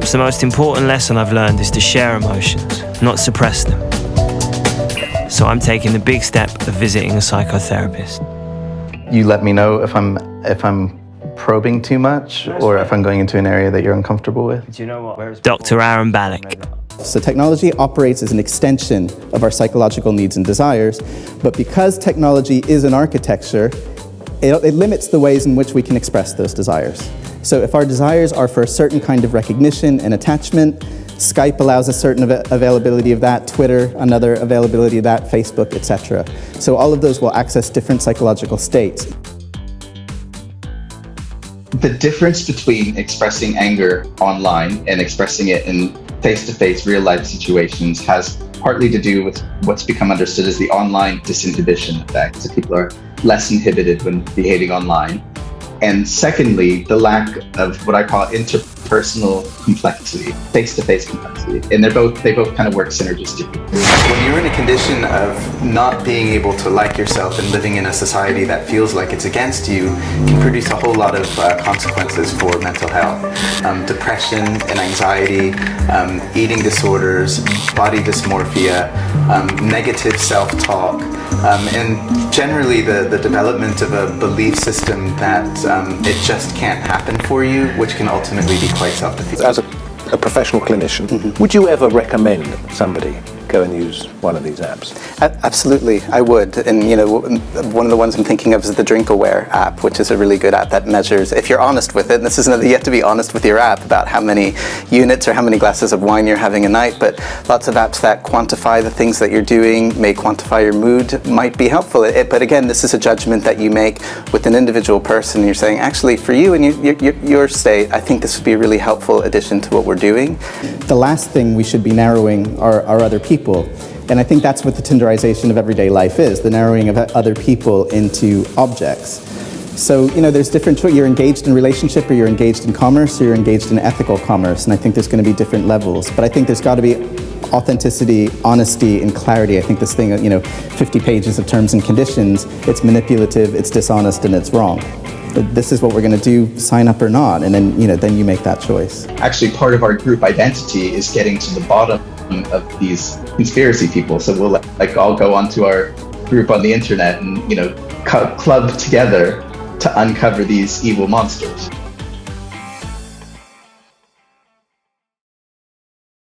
Perhaps the most important lesson I've learned is to share emotions, not suppress them. So I'm taking the big step of visiting a psychotherapist. You let me know if I'm probing too much or if I'm going into an area that you're uncomfortable with. Do you know what? Dr. Aaron Balick. So technology operates as an extension of our psychological needs and desires, but because technology is an architecture, it limits the ways in which we can express those desires. So if our desires are for a certain kind of recognition and attachment, Skype allows a certain availability of that, Twitter, another availability of that, Facebook, etc. So all of those will access different psychological states. The difference between expressing anger online and expressing it in face-to-face real-life situations has partly to do with what's become understood as the online disinhibition effect. So people are less inhibited when behaving online. And secondly, the lack of what I call interpersonal complexity, face-to-face complexity. And they both kind of work synergistically. When you're in a condition of not being able to like yourself and living in a society that feels like it's against you, can produce a whole lot of consequences for mental health. Depression and anxiety, eating disorders, body dysmorphia, negative self-talk, and generally the development of a belief system that it just can't happen for you, which can ultimately be quite self-defeating. As a professional clinician, would you ever recommend somebody go and use one of these apps? Absolutely, I would. And one of the ones I'm thinking of is the Drink Aware app, which is a really good app that measures, if you're honest with it, and this is another, you have to be honest with your app about how many units or how many glasses of wine you're having a night, but lots of apps that quantify the things that you're doing, may quantify your mood, might be helpful. But again, this is a judgment that you make with an individual person. You're saying, actually, for you and your state, I think this would be a really helpful addition to what we're doing. The last thing we should be narrowing are other people. And I think that's what the Tinderization of everyday life is, the narrowing of other people into objects. So, there's different choices. You're engaged in relationship, or you're engaged in commerce, or you're engaged in ethical commerce. And I think there's going to be different levels. But I think there's got to be authenticity, honesty, and clarity. I think this thing, 50 pages of terms and conditions, it's manipulative, it's dishonest, and it's wrong. But this is what we're going to do, sign up or not, and then then you make that choice. Actually, part of our group identity is getting to the bottom of these conspiracy people. So we'll all go onto our group on the internet and club together to uncover these evil monsters.